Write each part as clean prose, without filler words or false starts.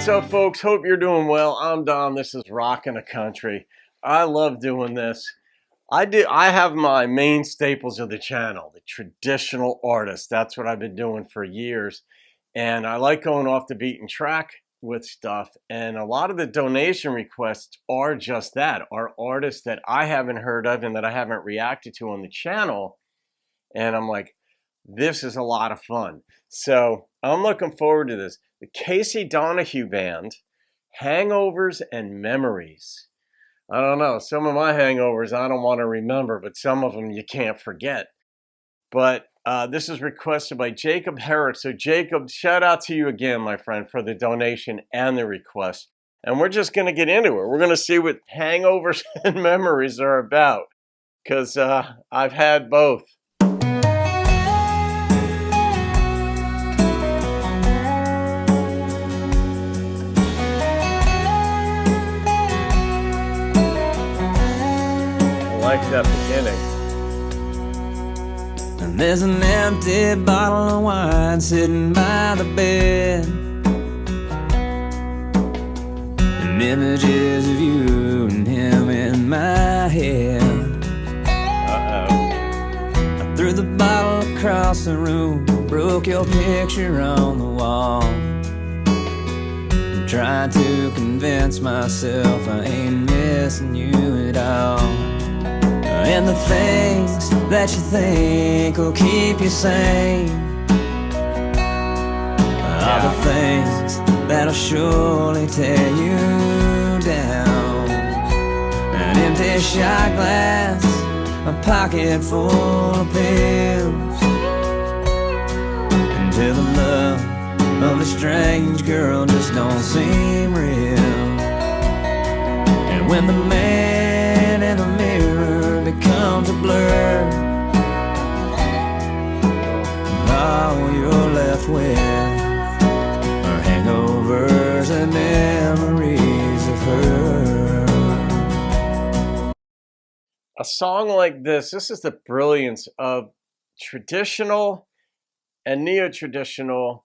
What's up, folks? Hope you're doing well. I'm Dom. This is Rockin' the Country. I love doing this. I have my main staples of the channel, the traditional artists. That's what I've been doing for years. And I like going off the beaten track with stuff. And a lot of the donation requests are just that, are artists that I haven't heard of and that I haven't reacted to on the channel. And I'm like, this is a lot of fun. So I'm looking forward to this. The Casey Donahew Band, Hangovers and Memories. I don't know, some of my hangovers I don't want to remember, but some of them you can't forget. But this is requested by Jacob Herrick. So Jacob, shout out to you again, my friend, for the donation and the request. And we're just going to get into it. We're going to see what hangovers and memories are about, because I've had both. I like that beginning. And there's an empty bottle of wine sitting by the bed, and images of you and him in my head. I threw the bottle across the room, broke your picture on the wall. I'm trying to convince myself I ain't missing you at all. And the things that you think will keep you sane are the things that'll surely tear you down. An empty shot glass, a pocket full of pills, and till the love of a strange girl just don't seem real. And when the man in the mirror becomes a blur, all you're left with are hangovers and memories of her. A song like this is the brilliance of traditional and neo-traditional,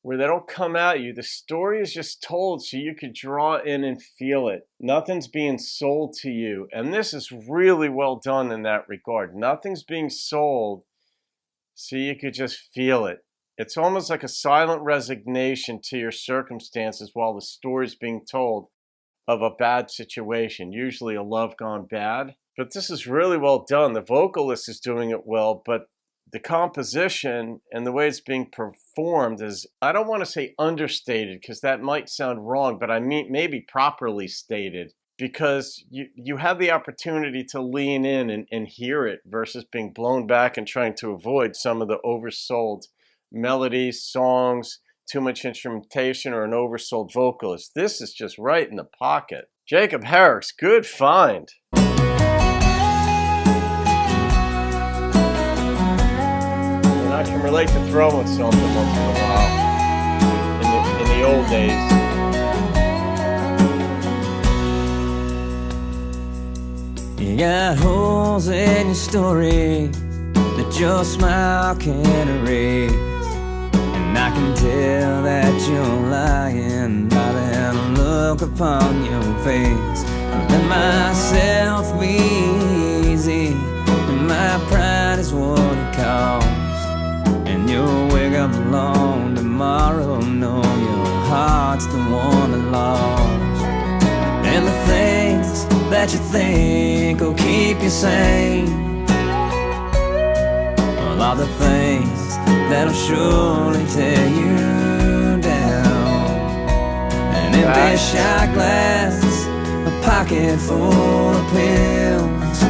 where they don't come at you. The story is just told so you could draw in and feel it. Nothing's being sold to you. And this is really well done in that regard. Nothing's being sold so you could just feel it. It's almost like a silent resignation to your circumstances while the story's being told of a bad situation, usually a love gone bad. But this is really well done. The vocalist is doing it well, but the composition and the way it's being performed is, I don't want to say understated, because that might sound wrong, but I mean maybe properly stated, because you have the opportunity to lean in and hear it versus being blown back and trying to avoid some of the oversold melodies, songs, too much instrumentation, or an oversold vocalist. This is just right in the pocket. Jacob Herrick's good find. I can relate to throwing something once in a while in the old days. You got holes in your story that your smile can't erase, and I can tell that you're lying by that look upon your face. I let myself be easy, and my pride is what it costs. And you'll wake up alone tomorrow, know your heart's the one that lost. And the things that you think will keep you sane are the things that'll surely tear you down. An empty shot glass, a pocket full of pills,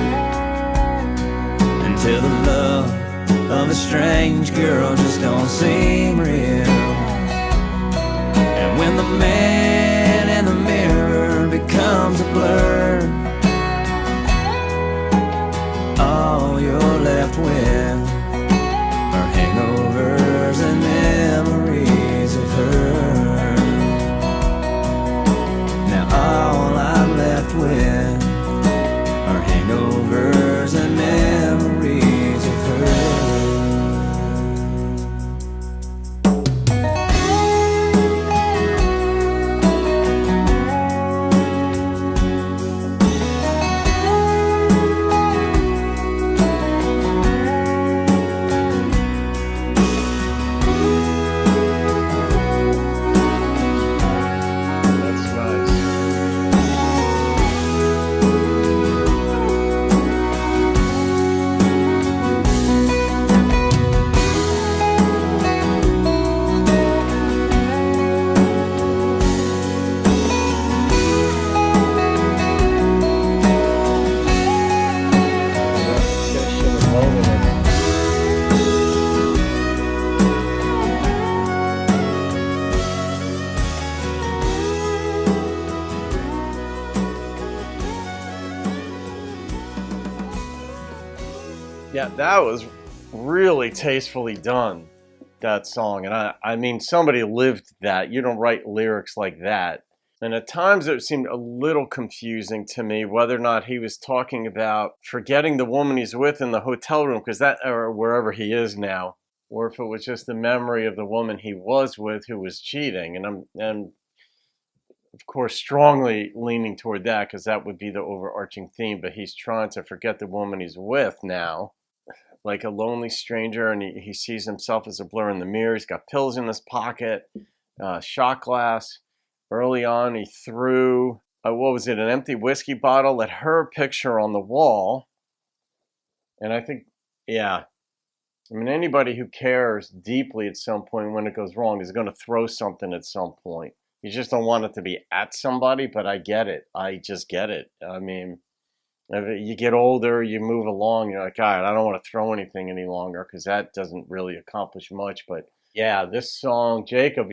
until the love of a strange girl just don't seem real. And when the man in the mirror becomes a blur, all you're left with are hangovers and memories of her. Now all I'm left with are hangovers and memories of her. Yeah, that was really tastefully done, that song. And I mean, somebody lived that. You don't write lyrics like that. And at times it seemed a little confusing to me whether or not he was talking about forgetting the woman he's with in the hotel room, because that, or wherever he is now, or if it was just the memory of the woman he was with who was cheating. And of course, strongly leaning toward that because that would be the overarching theme. But he's trying to forget the woman he's with now, like a lonely stranger, and he sees himself as a blur in the mirror. He's got pills in his pocket, shot glass. Early on, he threw, what was it, an empty whiskey bottle at her picture on the wall. And I think, yeah, I mean, anybody who cares deeply at some point when it goes wrong is going to throw something at some point. You just don't want it to be at somebody, but I get it. I just get it. I mean, if you get older, you move along, you're like, all right, I don't want to throw anything any longer because that doesn't really accomplish much. But yeah, this song, Jacob,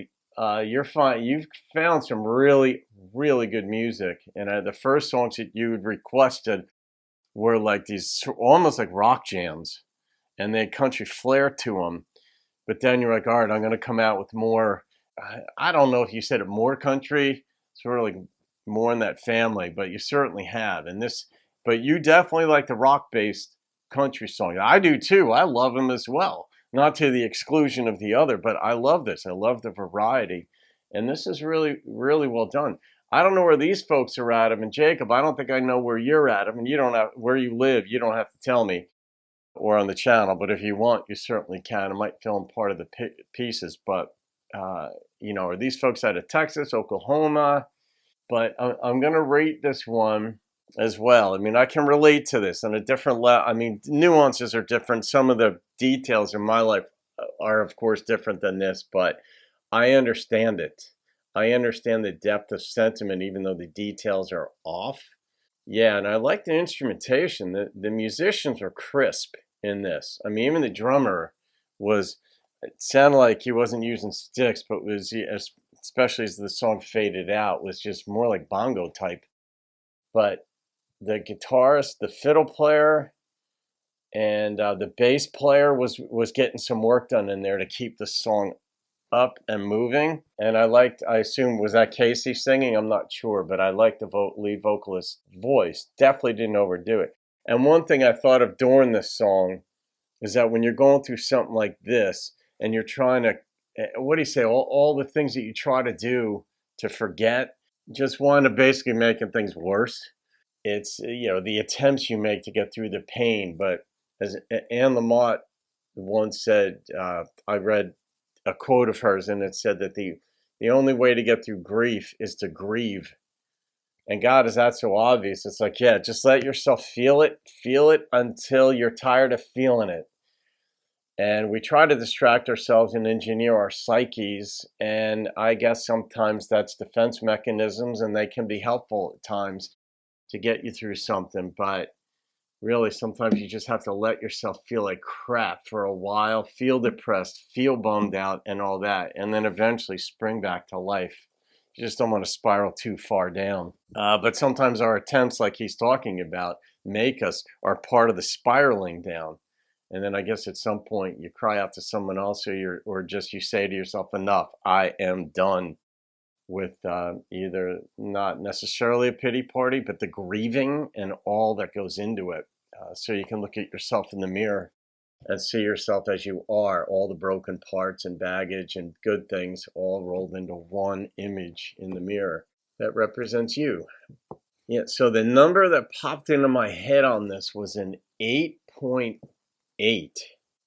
you're fine. You've found some really, really good music. And the first songs that you requested were like these almost like rock jams, and they had country flair to them. But then you're like, all right, I'm going to come out with more. I don't know if you said it more country, sort of like more in that family, but you certainly have. And this, but you definitely like the rock-based country song. I do too. I love them as well. Not to the exclusion of the other, but I love this. I love the variety. And this is really, really well done. I don't know where these folks are at, and Jacob, I don't think I know where you're at. I mean, you don't have, where you live, you don't have to tell me or on the channel, but if you want, you certainly can. It might fill in part of the pieces, but, you know, are these folks out of Texas, Oklahoma? But I'm going to rate this one as well. I mean, I can relate to this on a different level. I mean, nuances are different. Some of the details in my life are, of course, different than this, but I understand it. I understand the depth of sentiment, even though the details are off. Yeah, and I like the instrumentation. The musicians were crisp in this. I mean, even the drummer was, it sounded like he wasn't using sticks, but was, especially as the song faded out, was just more like bongo type. But the guitarist, the fiddle player, and the bass player was getting some work done in there to keep the song up and moving. And I assume, was that Casey singing? I'm not sure, but I liked the lead vocalist's voice. Definitely didn't overdo it. And one thing I thought of during this song is that when you're going through something like this and you're trying to, what do you say, all the things that you try to do to forget, just wind up basically making things worse. It's, you know, the attempts you make to get through the pain. But as Anne Lamott once said, I read a quote of hers, and it said that the only way to get through grief is to grieve. And God, is that so obvious? It's like, yeah, just let yourself feel it until you're tired of feeling it. And we try to distract ourselves and engineer our psyches, and I guess sometimes that's defense mechanisms, and they can be helpful at times to get you through something. But really, sometimes you just have to let yourself feel like crap for a while, feel depressed, feel bummed out, and all that, and then eventually spring back to life. You just don't want to spiral too far down. But sometimes our attempts, like he's talking about, are part of the spiraling down. And then I guess at some point you cry out to someone else, or just you say to yourself, enough, I am done with either not necessarily a pity party, but the grieving and all that goes into it. So you can look at yourself in the mirror and see yourself as you are, all the broken parts and baggage and good things all rolled into one image in the mirror that represents you. Yeah, so the number that popped into my head on this was an 8.8.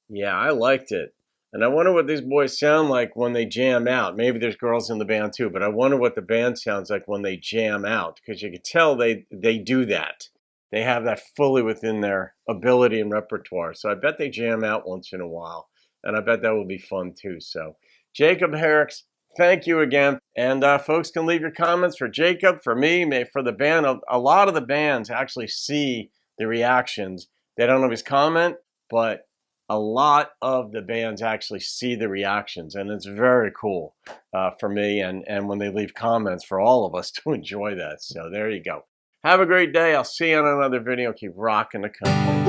Yeah, I liked it. And I wonder what these boys sound like when they jam out. Maybe there's girls in the band too, but I wonder what the band sounds like when they jam out, because you can tell they do that. They have that fully within their ability and repertoire. So I bet they jam out once in a while, and I bet that will be fun too. So Jacob Herrick's, thank you again. And folks can leave your comments for Jacob, for me, for the band. A lot of the bands actually see the reactions. They don't always comment, but a lot of the bands actually see the reactions, and it's very cool for me, and when they leave comments for all of us to enjoy that. So there you go. Have a great day. I'll see you on another video. Keep rocking the country.